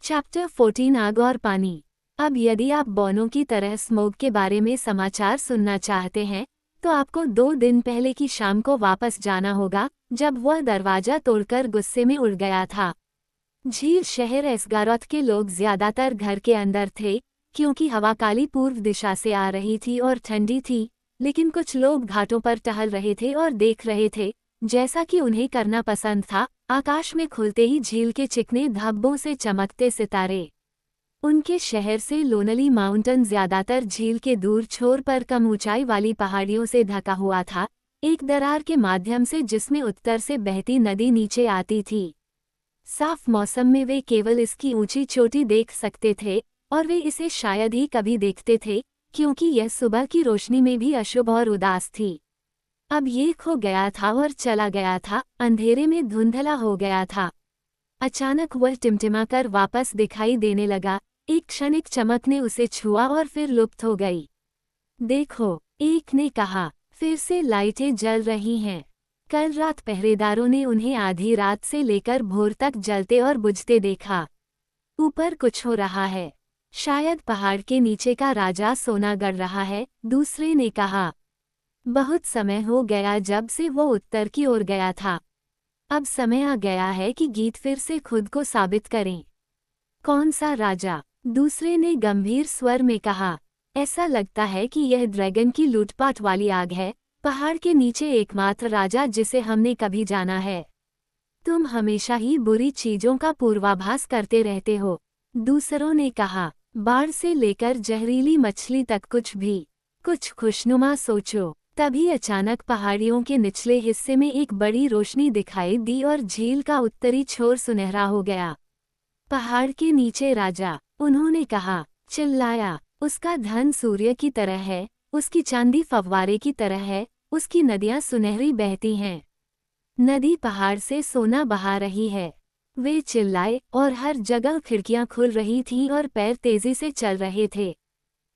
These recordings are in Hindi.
चैप्टर 14 आग और पानी। अब यदि आप बॉनो की तरह स्मोक के बारे में समाचार सुनना चाहते हैं तो आपको 2 दिन पहले की शाम को वापस जाना होगा, जब वह दरवाजा तोड़कर गुस्से में उड़ गया था। झील शहर एस्गारोथ के लोग ज्यादातर घर के अंदर थे, क्योंकि हवा काली पूर्व दिशा से आ रही थी और ठंडी थी, लेकिन कुछ लोग घाटों पर टहल रहे थे और देख रहे थे, जैसा कि उन्हें करना पसंद था, आकाश में खुलते ही झील के चिकने धब्बों से चमकते सितारे। उनके शहर से लोनली माउंटेन ज्यादातर झील के दूर छोर पर कम ऊंचाई वाली पहाड़ियों से ढका हुआ था, एक दरार के माध्यम से जिसमें उत्तर से बहती नदी नीचे आती थी। साफ मौसम में वे केवल इसकी ऊंची चोटी देख सकते थे, और वे इसे शायद ही कभी देखते थे, क्योंकि यह सुबह की रोशनी में भी अशुभ और उदास थी। अब ये खो गया था और चला गया था, अंधेरे में धुंधला हो गया था। अचानक वह टिमटिमाकर वापस दिखाई देने लगा, एक क्षणिक चमक ने उसे छुआ और फिर लुप्त हो गई। देखो, एक ने कहा, फिर से लाइटें जल रही हैं। कल रात पहरेदारों ने उन्हें आधी रात से लेकर भोर तक जलते और बुझते देखा। ऊपर कुछ हो रहा है, शायद पहाड़ के नीचे का राजा सोना गढ़ रहा है, दूसरे ने कहा। बहुत समय हो गया जब से वो उत्तर की ओर गया था। अब समय आ गया है कि गीत फिर से खुद को साबित करें। कौन सा राजा? दूसरे ने गंभीर स्वर में कहा। ऐसा लगता है कि यह ड्रैगन की लूटपाट वाली आग है, पहाड़ के नीचे एकमात्र राजा जिसे हमने कभी जाना है। तुम हमेशा ही बुरी चीजों का पूर्वाभास करते रहते हो, दूसरों ने कहा। बाढ़ से लेकर जहरीली मछली तक कुछ भी। कुछ खुशनुमा सोचो। तभी अचानक पहाड़ियों के निचले हिस्से में एक बड़ी रोशनी दिखाई दी और झील का उत्तरी छोर सुनहरा हो गया। पहाड़ के नीचे राजा, उन्होंने कहा, चिल्लाया। उसका धन सूर्य की तरह है, उसकी चांदी फव्वारे की तरह है, उसकी नदियां सुनहरी बहती हैं। नदी पहाड़ से सोना बहा रही है। वे चिल्लाए और हर जगह खिड़कियां खुल रही थीं और पैर तेजी से चल रहे थे।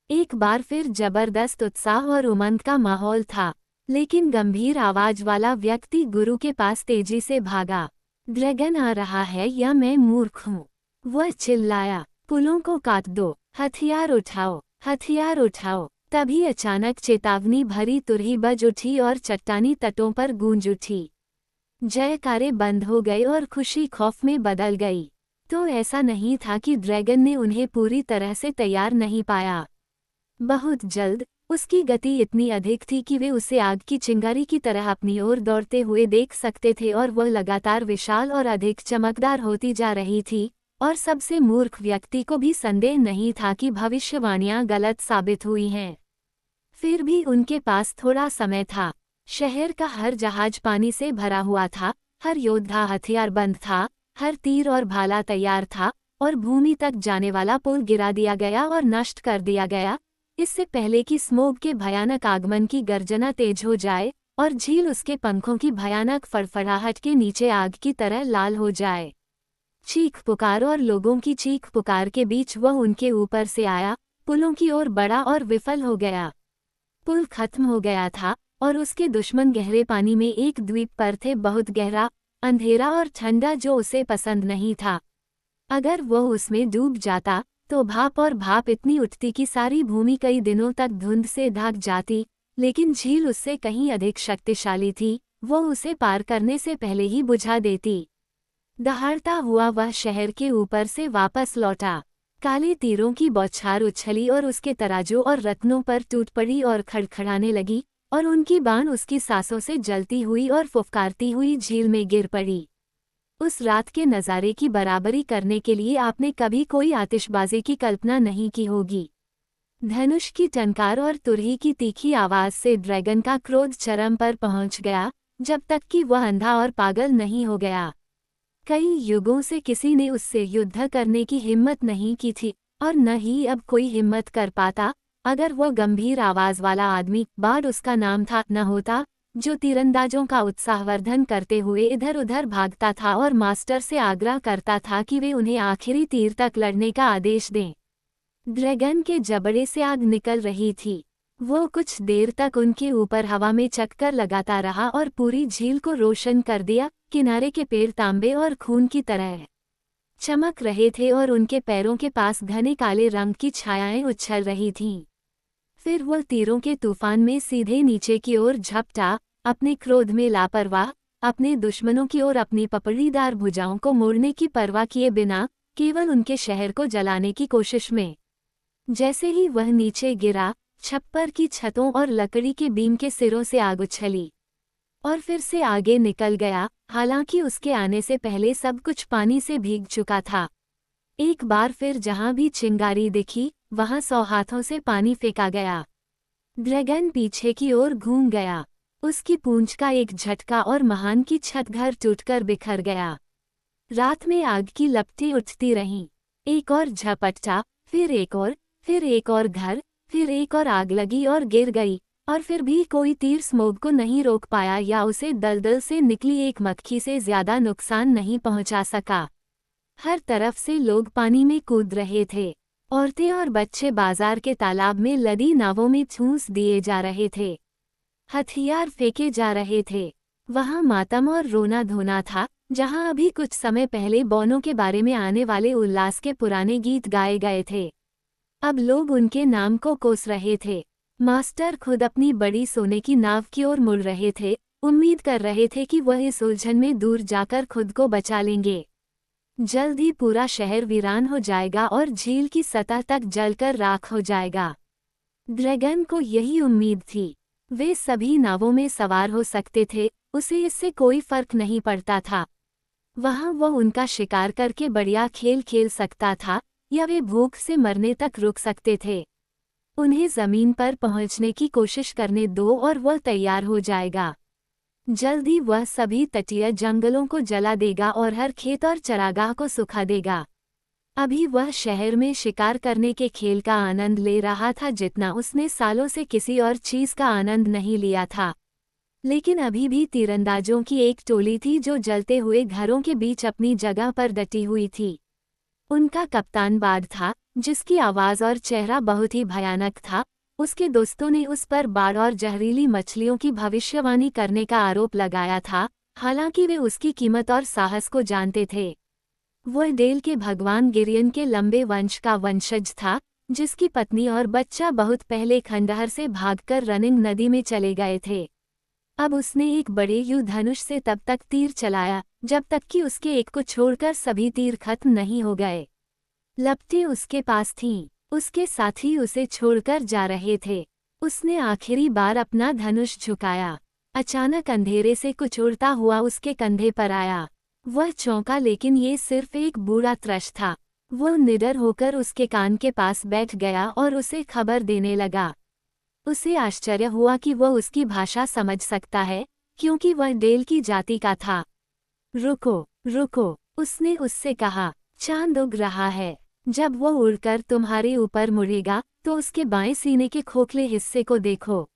एक बार फिर जबरदस्त उत्साह और उमंग का माहौल था, लेकिन गंभीर आवाज वाला व्यक्ति गुरु के पास तेजी से भागा। ड्रैगन आ रहा है या मैं मूर्ख हूँ? वह चिल्लाया। पुलों को काट दो, हथियार उठाओ, हथियार उठाओ। तभी अचानक चेतावनी भरी तुरही बज उठी और चट्टानी तटों पर गूंज उठी। जयकारे बंद हो गए और खुशी खौफ में बदल गई। तो ऐसा नहीं था कि ड्रैगन ने उन्हें पूरी तरह से तैयार नहीं पाया। बहुत जल्द उसकी गति इतनी अधिक थी कि वे उसे आग की चिंगारी की तरह अपनी ओर दौड़ते हुए देख सकते थे, और वह लगातार विशाल और अधिक चमकदार होती जा रही थी। और सबसे मूर्ख व्यक्ति को भी संदेह नहीं था कि भविष्यवाणियां गलत साबित हुई हैं। फिर भी उनके पास थोड़ा समय था। शहर का हर जहाज पानी से भरा हुआ था, हर योद्धा हथियारबंद था, हर तीर और भाला तैयार था, और भूमि तक जाने वाला पुल गिरा दिया गया और नष्ट कर दिया गया, इससे पहले कि स्मोक के भयानक आगमन की गर्जना तेज हो जाए और झील उसके पंखों की भयानक फड़फड़ाहट के नीचे आग की तरह लाल हो जाए। चीख पुकार और लोगों की चीख पुकार के बीच वह उनके ऊपर से आया, पुलों की ओर बढ़ा और विफल हो गया। पुल खत्म हो गया था और उसके दुश्मन गहरे पानी में एक द्वीप पर थे, बहुत गहरा, अंधेरा और ठंडा, जो उसे पसंद नहीं था। अगर वह उसमें डूब जाता तो भाप और भाप इतनी उठती कि सारी भूमि कई दिनों तक धुंध से ढक जाती, लेकिन झील उससे कहीं अधिक शक्तिशाली थी, वो उसे पार करने से पहले ही बुझा देती। दहाड़ता हुआ वह शहर के ऊपर से वापस लौटा। काले तीरों की बौछार उछली और उसके तराजू और रत्नों पर टूट पड़ी और खड़खड़ाने लगी, और उनकी बाण उसकी सांसों से जलती हुई और फुफकारती हुई झील में गिर पड़ी। उस रात के नज़ारे की बराबरी करने के लिए आपने कभी कोई आतिशबाजी की कल्पना नहीं की होगी। धनुष की टंकार और तुरही की तीखी आवाज से ड्रैगन का क्रोध चरम पर पहुंच गया, जब तक कि वह अंधा और पागल नहीं हो गया। कई युगों से किसी ने उससे युद्ध करने की हिम्मत नहीं की थी, और न ही अब कोई हिम्मत कर पाता, अगर वह गंभीर आवाज वाला आदमी, बार्ड उसका नाम था, न होता, जो तीरंदाजों का उत्साहवर्धन करते हुए इधर उधर भागता था और मास्टर से आग्रह करता था कि वे उन्हें आखिरी तीर तक लड़ने का आदेश दें। ड्रैगन के जबड़े से आग निकल रही थी। वो कुछ देर तक उनके ऊपर हवा में चक्कर लगाता रहा और पूरी झील को रोशन कर दिया, किनारे के पेड़ तांबे और खून की तरह चमक रहे थे और उनके पैरों के पास घने काले रंग की छायाएं उछल रही थीं। फिर वह तीरों के तूफान में सीधे नीचे की ओर झपटा, अपने क्रोध में लापरवाह, अपने दुश्मनों की ओर अपनी पपड़ीदार भुजाओं को मोड़ने की परवाह किए बिना केवल उनके शहर को जलाने की कोशिश में। जैसे ही वह नीचे गिरा, छप्पर की छतों और लकड़ी के बीम के सिरों से आग उछली और फिर से आगे निकल गया, हालांकि उसके आने से पहले सब कुछ पानी से भीग चुका था। एक बार फिर जहां भी चिंगारी दिखी, वहां 100 हाथों से पानी फेंका गया। ड्रैगन पीछे की ओर घूम गया। उसकी पूंछ का एक झटका और महान की छत घर टूटकर बिखर गया। रात में आग की लपटें उठती रहीं। एक और झपट्टा, फिर एक और घर, फिर एक और आग लगी और गिर गई, और फिर भी कोई तीर स्मोग को नहीं रोक पाया या उसे दलदल से निकली एक मक्खी से ज्यादा नुकसान नहीं पहुंचा सका। हर तरफ से लोग पानी में कूद रहे थे। औरतें और बच्चे बाजार के तालाब में लदी नावों में ठूंस दिए जा रहे थे। हथियार फेंके जा रहे थे। वहां मातम और रोना धोना था, जहां अभी कुछ समय पहले बौनों के बारे में आने वाले उल्लास के पुराने गीत गाए गए थे। अब लोग उनके नाम को कोस रहे थे। मास्टर खुद अपनी बड़ी सोने की नाव की ओर मुड़ रहे थे, उम्मीद कर रहे थे कि वह इस उलझन में दूर जाकर खुद को बचा लेंगे। जल्द ही पूरा शहर वीरान हो जाएगा और झील की सतह तक जलकर राख हो जाएगा। ड्रैगन को यही उम्मीद थी। वे सभी नावों में सवार हो सकते थे, उसे इससे कोई फर्क नहीं पड़ता था। वहां वह उनका शिकार करके बढ़िया खेल खेल सकता था, या वे भूख से मरने तक रुक सकते थे। उन्हें जमीन पर पहुंचने की कोशिश करने दो और वह तैयार हो जाएगा। जल्दी वह सभी तटीय जंगलों को जला देगा और हर खेत और चरागाह को सुखा देगा। अभी वह शहर में शिकार करने के खेल का आनंद ले रहा था जितना उसने सालों से किसी और चीज का आनंद नहीं लिया था। लेकिन अभी भी तीरंदाजों की एक टोली थी जो जलते हुए घरों के बीच अपनी जगह पर डटी हुई थी। उनका कप्तान बार्ड था, जिसकी आवाज और चेहरा बहुत ही भयानक था। उसके दोस्तों ने उस पर बाढ़ और जहरीली मछलियों की भविष्यवाणी करने का आरोप लगाया था, हालांकि वे उसकी कीमत और साहस को जानते थे। वह डेल के भगवान गिरियन के लंबे वंश का वंशज था, जिसकी पत्नी और बच्चा बहुत पहले खंडहर से भागकर रनिंग नदी में चले गए थे। अब उसने एक बड़े युद्ध धनुष से तब तक तीर चलाया जब तक कि उसके एक को छोड़कर सभी तीर खत्म नहीं हो गए। लपटें उसके पास थीं, उसके साथी उसे छोड़कर जा रहे थे। उसने आखिरी बार अपना धनुष झुकाया। अचानक अंधेरे से कुछ उड़ता हुआ उसके कंधे पर आया। वह चौंका, लेकिन ये सिर्फ एक बूढ़ा त्रश था। वह निडर होकर उसके कान के पास बैठ गया और उसे खबर देने लगा। उसे आश्चर्य हुआ कि वह उसकी भाषा समझ सकता है, क्योंकि वह डेल की जाति का था। रुको, रुको, उसने उससे कहा, चांद उग रहा है। जब वह उड़कर तुम्हारे ऊपर मुड़ेगा तो उसके बाएं सीने के खोखले हिस्से को देखो।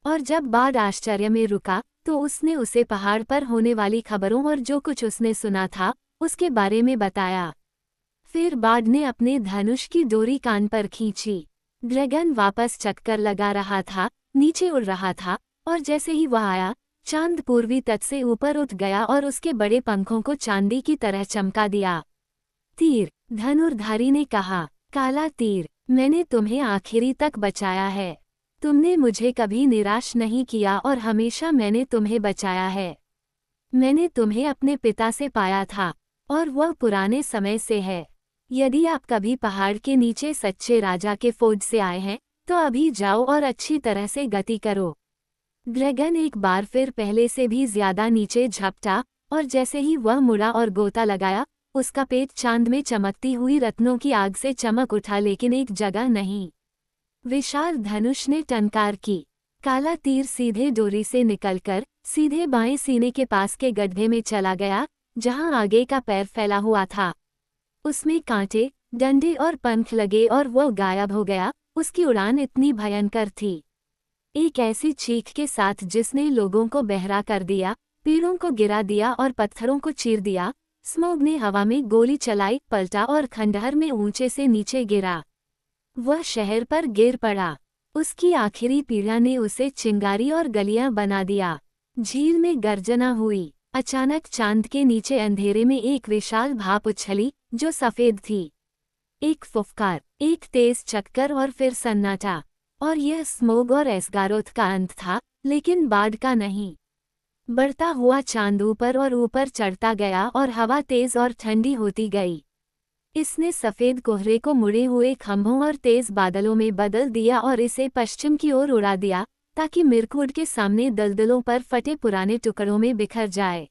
और जब बार्ड आश्चर्य में रुका तो उसने उसे पहाड़ पर होने वाली खबरों और जो कुछ उसने सुना था उसके बारे में बताया। फिर बार्ड ने अपने धनुष की डोरी कान पर खींची। ड्रैगन वापस चक्कर लगा रहा था, नीचे उड़ रहा था, और जैसे ही वह आया, चांद पूर्वी तट से ऊपर उठ गया और उसके बड़े पंखों को चांदी की तरह चमका दिया। तीर, धनुर्धारी ने कहा, काला तीर, मैंने तुम्हें आखिरी तक बचाया है। तुमने मुझे कभी निराश नहीं किया और हमेशा मैंने तुम्हें बचाया है। मैंने तुम्हें अपने पिता से पाया था, और वह पुराने समय से है। यदि आप कभी पहाड़ के नीचे सच्चे राजा के फौज से आए हैं, तो अभी जाओ और अच्छी तरह से गति करो। ड्रैगन एक बार फिर पहले से भी ज्यादा नीचे झपटा, और जैसे ही वह मुड़ा और गोता लगाया, उसका पेट चांद में चमकती हुई रत्नों की आग से चमक उठा, लेकिन एक जगह नहीं। विशाल धनुष ने टंकार की। काला तीर सीधे डोरी से निकलकर सीधे बाएं सीने के पास के गड्ढे में चला गया, जहां आगे का पैर फैला हुआ था। उसमें कांटे, डंडे और पंख लगे और वह गायब हो गया। उसकी उड़ान इतनी भयंकर थी, एक ऐसी चीख के साथ जिसने लोगों को बहरा कर दिया, पेड़ों को गिरा दिया और पत्थरों को चीर दिया। स्मोग ने हवा में गोली चलाई, पलटा और खंडहर में ऊंचे से नीचे गिरा। वह शहर पर गिर पड़ा। उसकी आखिरी पीड़ा ने उसे चिंगारी और गलियां बना दिया। झील में गर्जना हुई। अचानक चांद के नीचे अंधेरे में एक विशाल भाप उछली, जो सफ़ेद थी। एक फुफकार, एक तेज चक्कर और फिर सन्नाटा। और यह स्मोग और एस्गारोथ का अंत था, लेकिन बाढ़ का नहीं। बढ़ता हुआ चांद ऊपर और ऊपर चढ़ता गया और हवा तेज और ठंडी होती गई। इसने सफ़ेद कोहरे को मुड़े हुए खंभों और तेज बादलों में बदल दिया और इसे पश्चिम की ओर उड़ा दिया, ताकि मिर्कवुड के सामने दलदलों पर फटे पुराने टुकड़ों में बिखर जाए।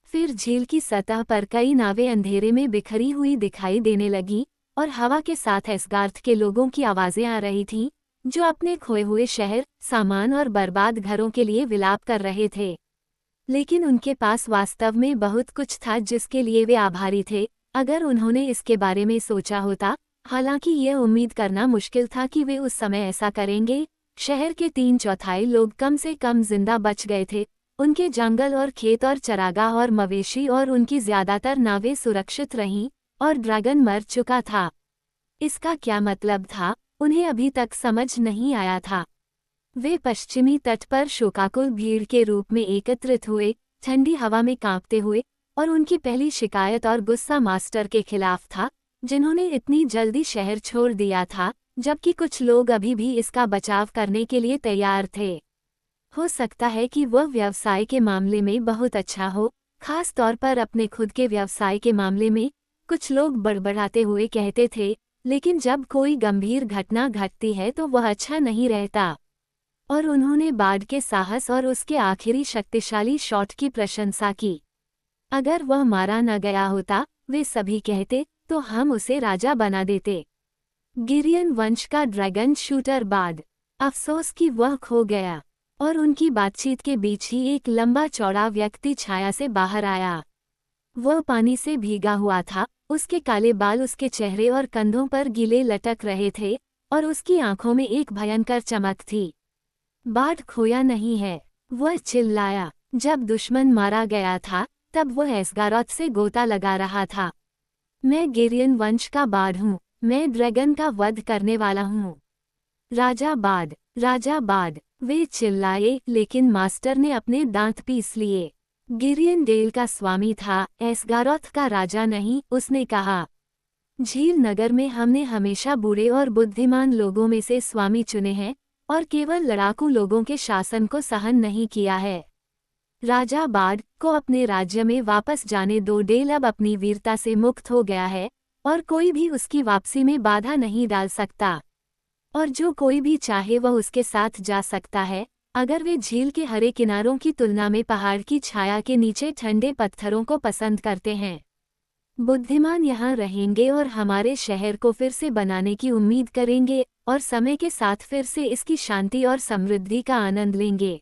फिर झील की सतह पर कई नावें अंधेरे में बिखरी हुई दिखाई देने लगीं, और हवा के साथ एस्गार्थ के लोगों की आवाज़ें आ रही थीं, जो अपने खोए हुए शहर, सामान और बर्बाद घरों के लिए विलाप कर रहे थे। लेकिन उनके पास वास्तव में बहुत कुछ था जिसके लिए वे आभारी थे, अगर उन्होंने इसके बारे में सोचा होता। हालांकि यह उम्मीद करना मुश्किल था कि वे उस समय ऐसा करेंगे। शहर के 3/4 लोग कम से कम जिंदा बच गए थे। उनके जंगल और खेत और चरागाह और मवेशी और उनकी ज्यादातर नावें सुरक्षित रहीं, और ड्रैगन मर चुका था। इसका क्या मतलब था, उन्हें अभी तक समझ नहीं आया था। वे पश्चिमी तट पर शोकाकुल भीड़ के रूप में एकत्रित हुए, ठंडी हवा में कांपते हुए, और उनकी पहली शिकायत और गुस्सा मास्टर के खिलाफ था, जिन्होंने इतनी जल्दी शहर छोड़ दिया था, जबकि कुछ लोग अभी भी इसका बचाव करने के लिए तैयार थे। हो सकता है कि वह व्यवसाय के मामले में बहुत अच्छा हो, खास तौर पर अपने खुद के व्यवसाय के मामले में, कुछ लोग बड़बड़ाते हुए कहते थे, लेकिन जब कोई गंभीर घटना घटती है तो वह अच्छा नहीं रहता। और उन्होंने बार्ड के साहस और उसके आखिरी शक्तिशाली शॉट की प्रशंसा की। अगर वह मारा न गया होता, वे सभी कहते, तो हम उसे राजा बना देते। गिरियन वंश का ड्रैगन शूटर बार्ड। अफसोस कि वह खो गया। और उनकी बातचीत के बीच ही एक लंबा चौड़ा व्यक्ति छाया से बाहर आया। वह पानी से भीगा हुआ था, उसके काले बाल उसके चेहरे और कंधों पर गीले लटक रहे थे, और उसकी आंखों में एक भयंकर चमक थी। बार्ड खोया नहीं है, वह चिल्लाया। जब दुश्मन मारा गया था, तब वह एस्गारोथ से गोता लगा रहा था। मैं गिरियन वंश का बार्ड हूँ, मैं ड्रैगन का वध करने वाला हूँ। राजा बार्ड, राजा बार्ड, वे चिल्लाए, लेकिन मास्टर ने अपने दांत पीस लिए। गिरियन डेल का स्वामी था, एस्गारोथ का राजा नहीं, उसने कहा। झील नगर में हमने हमेशा बूढ़े और बुद्धिमान लोगों में से स्वामी चुने हैं, और केवल लड़ाकू लोगों के शासन को सहन नहीं किया है। राजा बार्ड को अपने राज्य में वापस जाने दो। डेल अब अपनी वीरता से मुक्त हो गया है, और कोई भी उसकी वापसी में बाधा नहीं डाल सकता। और जो कोई भी चाहे वह उसके साथ जा सकता है, अगर वे झील के हरे किनारों की तुलना में पहाड़ की छाया के नीचे ठंडे पत्थरों को पसंद करते हैं। बुद्धिमान यहाँ रहेंगे और हमारे शहर को फिर से बनाने की उम्मीद करेंगे, और समय के साथ फिर से इसकी शांति और समृद्धि का आनंद लेंगे।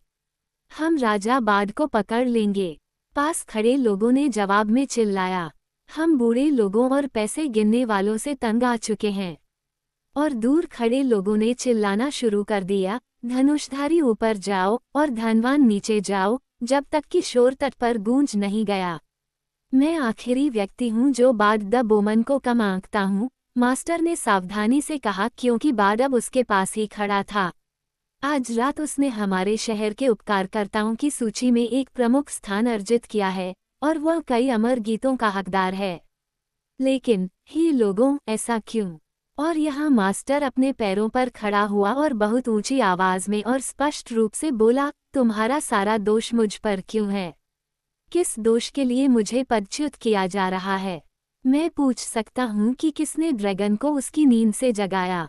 हम राजा बार्ड को पकड़ लेंगे। पास खड़े लोगों ने जवाब में चिल्लाया। हम बूढ़े लोगों और पैसे गिनने वालों से तंग आ चुके हैं। और दूर खड़े लोगों ने चिल्लाना शुरू कर दिया, धनुषधारी ऊपर जाओ और धनवान नीचे जाओ, जब तक कि शोर तट पर गूंज नहीं गया। मैं आखिरी व्यक्ति हूँ जो बार्ड द बोमन को कम आंकता हूँ, मास्टर ने सावधानी से कहा, क्योंकि बार्ड अब उसके पास ही खड़ा था। आज रात उसने हमारे शहर के उपकारकर्ताओं की सूची में एक प्रमुख स्थान अर्जित किया है, और वह कई अमर गीतों का हकदार है। लेकिन ही लोगों, ऐसा क्यों? और यहाँ मास्टर अपने पैरों पर खड़ा हुआ और बहुत ऊंची आवाज में और स्पष्ट रूप से बोला, तुम्हारा सारा दोष मुझ पर क्यों है? किस दोष के लिए मुझे पदच्युत किया जा रहा है? मैं पूछ सकता हूँ कि किसने ड्रैगन को उसकी नींद से जगाया?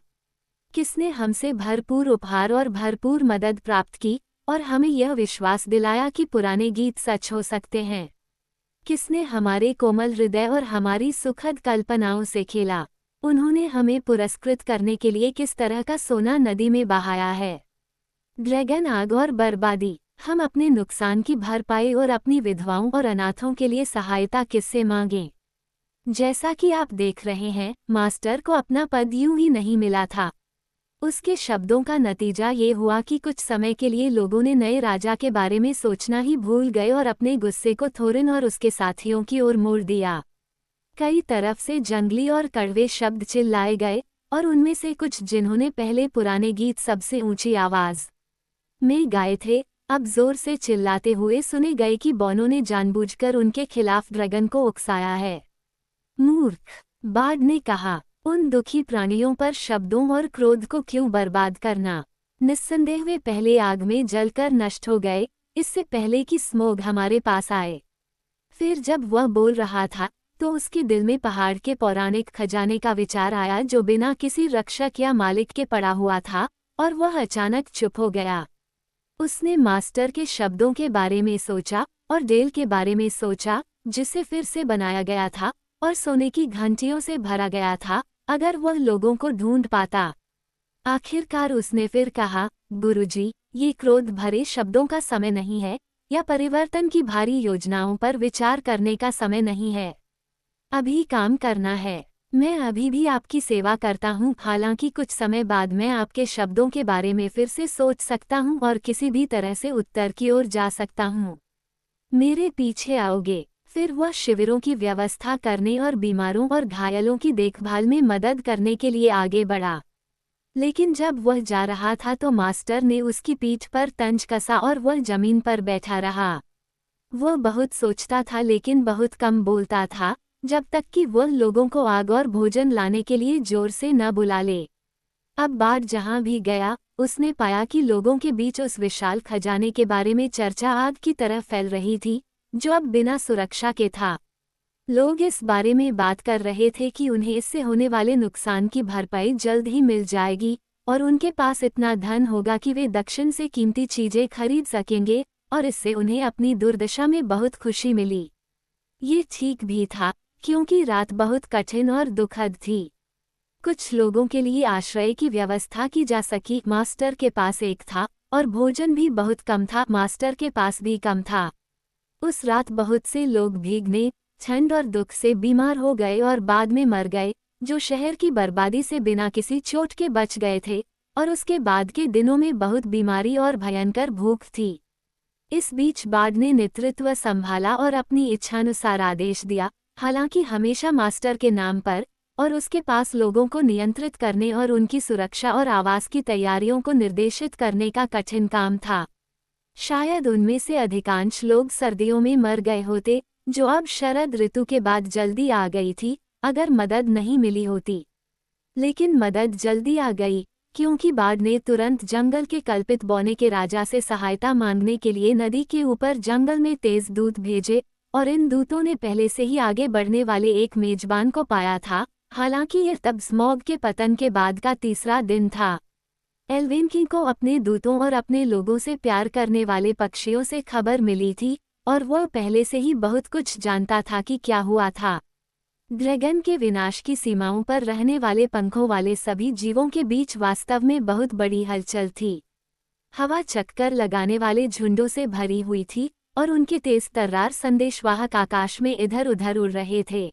किसने हमसे भरपूर उपहार और भरपूर मदद प्राप्त की, और हमें यह विश्वास दिलाया कि पुराने गीत सच हो सकते हैं? किसने हमारे कोमल हृदय और हमारी सुखद कल्पनाओं से खेला? उन्होंने हमें पुरस्कृत करने के लिए किस तरह का सोना नदी में बहाया है? ड्रैगन, आग और बर्बादी। हम अपने नुकसान की भरपाई और अपनी विधवाओं और अनाथों के लिए सहायता किससे मांगें? जैसा कि आप देख रहे हैं, मास्टर को अपना पद यूं ही नहीं मिला था। उसके शब्दों का नतीजा ये हुआ कि कुछ समय के लिए लोगों ने नए राजा के बारे में सोचना ही भूल गए और अपने गुस्से को थोरिन और उसके साथियों की ओर मोड़ दिया। कई तरफ से जंगली और कड़वे शब्द चिल्लाए गए, और उनमें से कुछ जिन्होंने पहले पुराने गीत सबसे ऊंची आवाज में गाए थे, अब जोर से चिल्लाते हुए सुने गए कि बॉनो ने जानबूझकर उनके खिलाफ ड्रैगन को उकसाया है। मूर्ख, बार्ड ने कहा, उन दुखी प्राणियों पर शब्दों और क्रोध को क्यों बर्बाद करना। निस्संदेह वे पहले आग में जलकर नष्ट हो गए, इससे पहले कि स्मोग हमारे पास आए। फिर जब वह बोल रहा था तो उसके दिल में पहाड़ के पौराणिक खजाने का विचार आया जो बिना किसी रक्षक या मालिक के पड़ा हुआ था, और वह अचानक चुप हो गया। उसने मास्टर के शब्दों के बारे में सोचा और डेल के बारे में सोचा, जिसे फिर से बनाया गया था और सोने की घंटियों से भरा गया था, अगर वह लोगों को ढूंढ पाता। आखिरकार उसने फिर कहा, गुरुजी, ये क्रोध भरे शब्दों का समय नहीं है, या परिवर्तन की भारी योजनाओं पर विचार करने का समय नहीं है। अभी काम करना है। मैं अभी भी आपकी सेवा करता हूँ, हालांकि कुछ समय बाद मैं आपके शब्दों के बारे में फिर से सोच सकता हूँ और किसी भी तरह से उत्तर की ओर जा सकता हूँ। मेरे पीछे आओगे। फिर वह शिविरों की व्यवस्था करने और बीमारों और घायलों की देखभाल में मदद करने के लिए आगे बढ़ा। लेकिन जब वह जा रहा था तो मास्टर ने उसकी पीठ पर तंज कसा और वह जमीन पर बैठा रहा। वह बहुत सोचता था लेकिन बहुत कम बोलता था, जब तक कि वह लोगों को आग और भोजन लाने के लिए जोर से न बुला ले। अब बार्ड जहां भी गया, उसने पाया कि लोगों के बीच उस विशाल खजाने के बारे में चर्चा आग की तरह फैल रही थी, जो अब बिना सुरक्षा के था। लोग इस बारे में बात कर रहे थे कि उन्हें इससे होने वाले नुकसान की भरपाई जल्द ही मिल जाएगी, और उनके पास इतना धन होगा कि वे दक्षिण से कीमती चीजें खरीद सकेंगे, और इससे उन्हें अपनी दुर्दशा में बहुत खुशी मिली। ये ठीक भी था, क्योंकि रात बहुत कठिन और दुखद थी। कुछ लोगों के लिए आश्रय की व्यवस्था की जा सकी। मास्टर के पास एक था, और भोजन भी बहुत कम था। मास्टर के पास भी कम था। उस रात बहुत से लोग भीगने, ठंड और दुख से बीमार हो गए और बाद में मर गए, जो शहर की बर्बादी से बिना किसी चोट के बच गए थे, और उसके बाद के दिनों में बहुत बीमारी और भयंकर भूख थी। इस बीच बार्ड ने नेतृत्व संभाला और अपनी इच्छानुसार आदेश दिया, हालांकि हमेशा मास्टर के नाम पर, और उसके पास लोगों को नियंत्रित करने और उनकी सुरक्षा और आवास की तैयारियों को निर्देशित करने का कठिन काम था। शायद उनमें से अधिकांश लोग सर्दियों में मर गए होते, जो अब शरद ऋतु के बाद जल्दी आ गई थी, अगर मदद नहीं मिली होती। लेकिन मदद जल्दी आ गई, क्योंकि बार्ड ने तुरंत जंगल के कल्पित बौने के राजा से सहायता मांगने के लिए नदी के ऊपर जंगल में तेज दूत भेजे, और इन दूतों ने पहले से ही आगे बढ़ने वाले एक मेजबान को पाया था। हालांकि यह तब स्मॉग के पतन के बाद का तीसरा दिन था। एल्विन किंग को अपने दूतों और अपने लोगों से प्यार करने वाले पक्षियों से खबर मिली थी, और वह पहले से ही बहुत कुछ जानता था कि क्या हुआ था। ड्रैगन के विनाश की सीमाओं पर रहने वाले पंखों वाले सभी जीवों के बीच वास्तव में बहुत बड़ी हलचल थी। हवा चक्कर लगाने वाले झुंडों से भरी हुई थी, और उनके तेज तर्रार संदेशवाहक आकाश में इधर उधर उड़ रहे थे।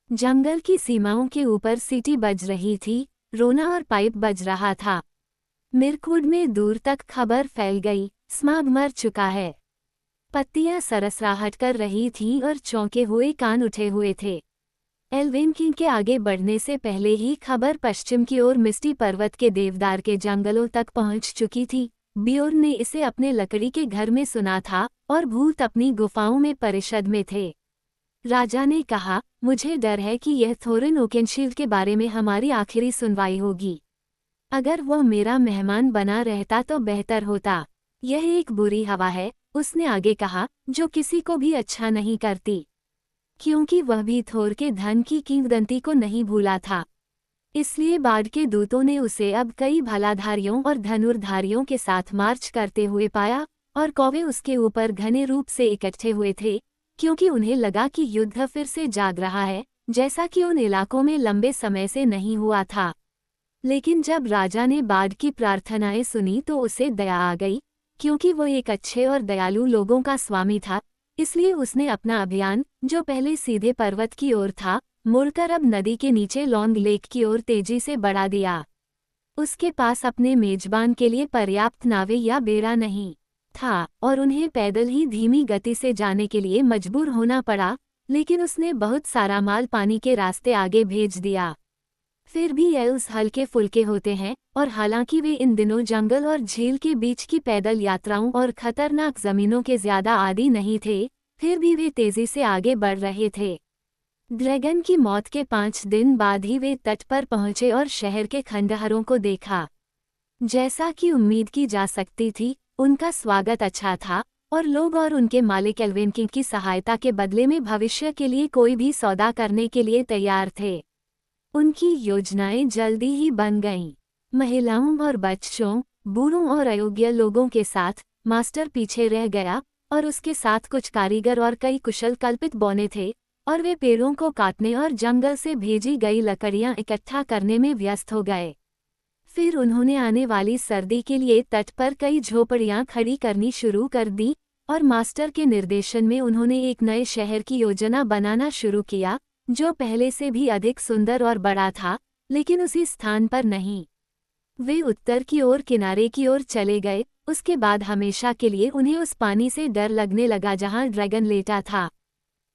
जंगल की सीमाओं के ऊपर सीटी बज रही थी, रोना और पाइप बज रहा था। मिर्कवुड में दूर तक खबर फैल गई, स्मॉग मर चुका है। पत्तियां सरसराहट कर रही थीं और चौंके हुए कान उठे हुए थे। एल्विन किंग के आगे बढ़ने से पहले ही खबर पश्चिम की ओर मिस्टी पर्वत के देवदार के जंगलों तक पहुंच चुकी थी। बियोर्न ने इसे अपने लकड़ी के घर में सुना था, और भूत अपनी गुफाओं में परिषद में थे। राजा ने कहा, मुझे डर है कि यह थोरिन ओकेनशील्ड के बारे में हमारी आखिरी सुनवाई होगी। अगर वह मेरा मेहमान बना रहता तो बेहतर होता। यह एक बुरी हवा है, उसने आगे कहा, जो किसी को भी अच्छा नहीं करती, क्योंकि वह भी थोर के धन की किंवदंती को नहीं भूला था। इसलिए बार्ड के दूतों ने उसे अब कई भलाधारियों और धनुर्धारियों के साथ मार्च करते हुए पाया, और कौवे उसके ऊपर घने रूप से इकट्ठे हुए थे, क्योंकि उन्हें लगा कि युद्ध फिर से जाग रहा है, जैसा कि उन इलाकों में लंबे समय से नहीं हुआ था। लेकिन जब राजा ने बार्ड की प्रार्थनाएं सुनी तो उसे दया आ गई, क्योंकि वो एक अच्छे और दयालु लोगों का स्वामी था। इसलिए उसने अपना अभियान, जो पहले सीधे पर्वत की ओर था, मुड़कर अब नदी के नीचे लॉन्ग लेक की ओर तेजी से बढ़ा दिया। उसके पास अपने मेजबान के लिए पर्याप्त नावें या बेड़ा नहीं था, और उन्हें पैदल ही धीमी गति से जाने के लिए मजबूर होना पड़ा, लेकिन उसने बहुत सारा माल पानी के रास्ते आगे भेज दिया। फिर भी एल्स हल्के फुल्के होते हैं, और हालांकि वे इन दिनों जंगल और झील के बीच की पैदल यात्राओं और खतरनाक जमीनों के ज्यादा आदी नहीं थे, फिर भी वे तेजी से आगे बढ़ रहे थे। ड्रैगन की मौत के 5 दिन बाद ही वे तट पर पहुंचे और शहर के खंडहरों को देखा। जैसा कि उम्मीद की जा सकती थी, उनका स्वागत अच्छा था और लोग और उनके मालिक एल्विन किंग की सहायता के बदले में भविष्य के लिए कोई भी सौदा करने के लिए तैयार थे। उनकी योजनाएं जल्दी ही बन गईं। महिलाओं और बच्चों, बूढ़ों और अयोग्य लोगों के साथ मास्टर पीछे रह गया और उसके साथ कुछ कारीगर और कई कुशल कल्पित बौने थे और वे पेड़ों को काटने और जंगल से भेजी गई लकड़ियां इकट्ठा करने में व्यस्त हो गए। फिर उन्होंने आने वाली सर्दी के लिए तट पर कई झोपड़ियां खड़ी करनी शुरू कर दी और मास्टर के निर्देशन में उन्होंने एक नए शहर की योजना बनाना शुरू किया, जो पहले से भी अधिक सुंदर और बड़ा था, लेकिन उसी स्थान पर नहीं। वे उत्तर की ओर किनारे की ओर चले गए। उसके बाद हमेशा के लिए उन्हें उस पानी से डर लगने लगा जहां ड्रैगन लेटा था।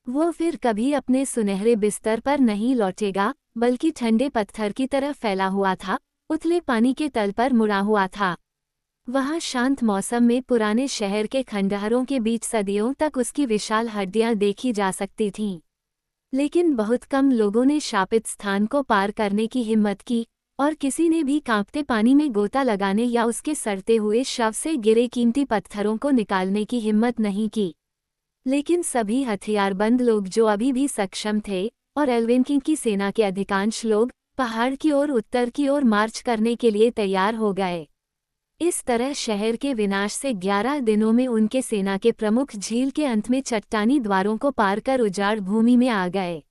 वो फिर कभी अपने सुनहरे बिस्तर पर नहीं लौटेगा, बल्कि ठंडे पत्थर की तरह फैला हुआ था, उथले पानी के तल पर मुड़ा हुआ था। वहाँ शांत मौसम में पुराने शहर के खंडहरों के बीच सदियों तक उसकी विशाल हड्डियां देखी जा सकती थीं। लेकिन बहुत कम लोगों ने शापित स्थान को पार करने की हिम्मत की, और किसी ने भी कांपते पानी में गोता लगाने या उसके सड़ते हुए शव से गिरे कीमती पत्थरों को निकालने की हिम्मत नहीं की। लेकिन सभी हथियारबंद लोग जो अभी भी सक्षम थे, और एल्विन किंग की सेना के अधिकांश लोग पहाड़ की ओर उत्तर की ओर मार्च करने के लिए तैयार हो गए। इस तरह शहर के विनाश से 11 दिनों में उनके सेना के प्रमुख झील के अंत में चट्टानी द्वारों को पार कर उजाड़ भूमि में आ गए।